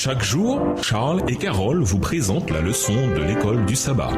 Chaque jour, Charles et Carole vous présentent la leçon de l'école du sabbat.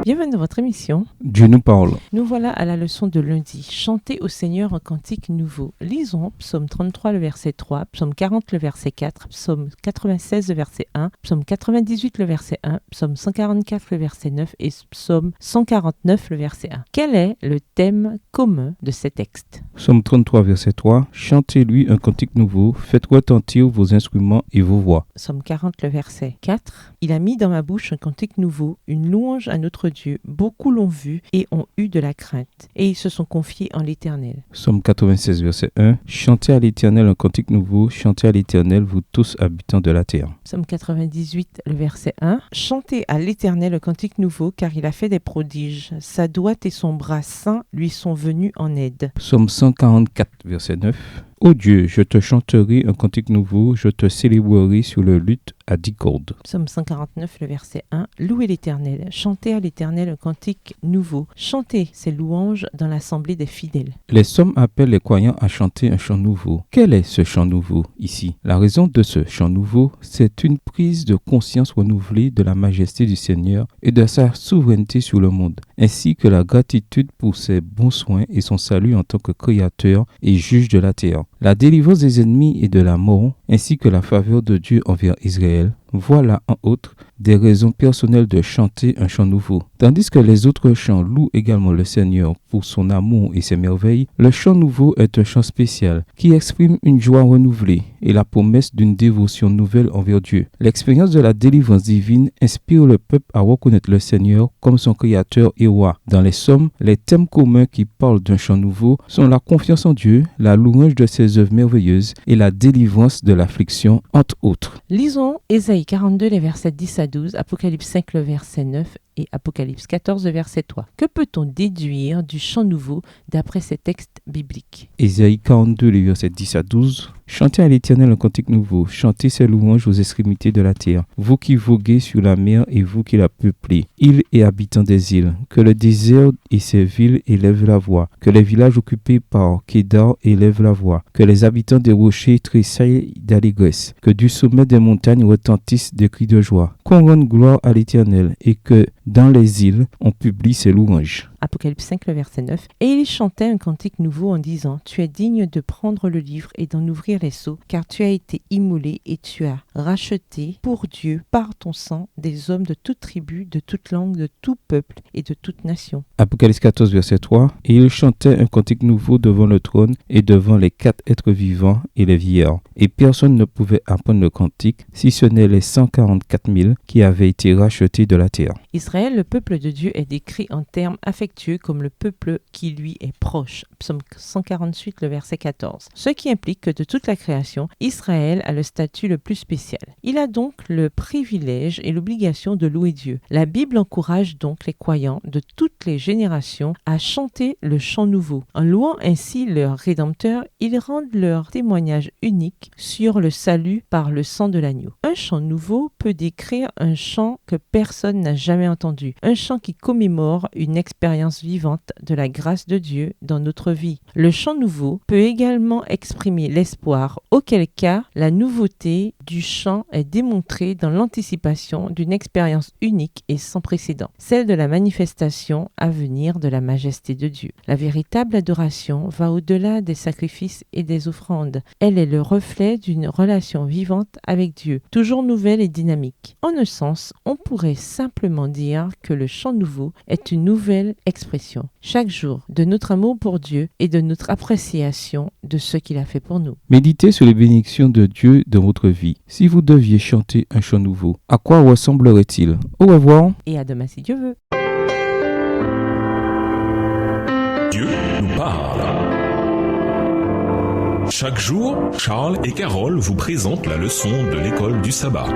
Bienvenue dans votre émission. Dieu nous parle. Nous voilà à la leçon de lundi. Chantez au Seigneur un cantique nouveau. Lisons Psaume 33, le verset 3, Psaume 40, le verset 4, Psaume 96, le verset 1, Psaume 98, le verset 1, Psaume 144, le verset 9 et Psaume 149, le verset 1. Quel est le thème commun de ces textes? Psaume 33, verset 3. Chantez-lui un cantique nouveau, faites retentir vos instruments et vos voix. Psaume 40, le verset 4. Il a mis dans ma bouche un cantique nouveau, une louange à notre Dieu. Beaucoup l'ont vu et ont eu de la crainte, et ils se sont confiés en l'Éternel. Psaume 96, verset 1. Chantez à l'Éternel un cantique nouveau, chantez à l'Éternel, vous tous habitants de la terre. Psaume 98, le verset 1. Chantez à l'Éternel un cantique nouveau, car il a fait des prodiges. Sa droite et son bras saint lui sont venus en aide. Psaume 144, verset 9. Ô Dieu, je te chanterai un cantique nouveau, je te célébrerai sur le luth à 10 cordes. Psaume 149, le verset 1. Louez l'Éternel, chantez à l'Éternel un cantique nouveau. Chantez ses louanges dans l'assemblée des fidèles. Les psaumes appellent les croyants à chanter un chant nouveau. Quel est ce chant nouveau ici? La raison de ce chant nouveau, c'est une prise de conscience renouvelée de la majesté du Seigneur et de sa souveraineté sur le monde, ainsi que la gratitude pour ses bons soins et son salut en tant que créateur et juge de la terre. La délivrance des ennemis et de la mort, ainsi que la faveur de Dieu envers Israël, voilà en outre des raisons personnelles de chanter un chant nouveau. Tandis que les autres chants louent également le Seigneur pour son amour et ses merveilles, le chant nouveau est un chant spécial qui exprime une joie renouvelée et la promesse d'une dévotion nouvelle envers Dieu. L'expérience de la délivrance divine inspire le peuple à reconnaître le Seigneur comme son créateur et roi. Dans les psaumes, les thèmes communs qui parlent d'un chant nouveau sont la confiance en Dieu, la louange de ses œuvres merveilleuses et la délivrance de l'affliction, entre autres. Lisons Ésaïe 42, les versets 10 à 12, Apocalypse 5, le verset 9 et Apocalypse 14, le verset 3. Que peut-on déduire du chant nouveau d'après ces textes bibliques? Ésaïe 42, les versets 10 à 12. Chantez à l'Éternel un cantique nouveau, chantez ses louanges aux extrémités de la terre, vous qui voguez sur la mer et vous qui la peuplez, îles et habitants des îles, que le désert et ses villes élèvent la voix, que les villages occupés par Kédar élèvent la voix, que les habitants des rochers tressaillent d'allégresse, que du sommet des montagnes retentissent des cris de joie, qu'on rende gloire à l'Éternel et que dans les îles on publie ses louanges. Apocalypse 5, le verset 9. Et il chantait un cantique nouveau en disant: Tu es digne de prendre le livre et d'en ouvrir les sceaux, car tu as été immolé et tu as racheté pour Dieu par ton sang des hommes de toute tribu, de toute langue, de tout peuple et de toute nation. Apocalypse 14, verset 3. Et il chantait un cantique nouveau devant le trône et devant les 4 êtres vivants et les vieillards. Et personne ne pouvait apprendre le cantique, si ce n'est les 144 000 qui avaient été rachetés de la terre. Israël, le peuple de Dieu, est décrit en termes affectueux comme le peuple qui lui est proche. Psaume 148, le verset 14. Ce qui implique que de toute la création, Israël a le statut le plus spécial. Il a donc le privilège et l'obligation de louer Dieu. La Bible encourage donc les croyants de toutes les générations à chanter le chant nouveau. En louant ainsi leur Rédempteur, ils rendent leur témoignage unique sur le salut par le sang de l'agneau. Un chant nouveau peut décrire un chant que personne n'a jamais entendu. Un chant qui commémore une expérience vivante de la grâce de Dieu dans notre vie. Le chant nouveau peut également exprimer l'espoir, auquel cas la nouveauté du chant est démontrée dans l'anticipation d'une expérience unique et sans précédent, celle de la manifestation à venir de la majesté de Dieu. La véritable adoration va au-delà des sacrifices et des offrandes. Elle est le reflet d'une relation vivante avec Dieu, toujours nouvelle et dynamique. En un sens, on pourrait simplement dire que le chant nouveau est une nouvelle expression, chaque jour, de notre amour pour Dieu et de notre appréciation de ce qu'il a fait pour nous. Méditez sur les bénédictions de Dieu dans votre vie. Si vous deviez chanter un chant nouveau, à quoi ressemblerait-il? Au revoir. Et à demain si Dieu veut. Dieu nous parle. Chaque jour, Charles et Carole vous présentent la leçon de l'école du sabbat.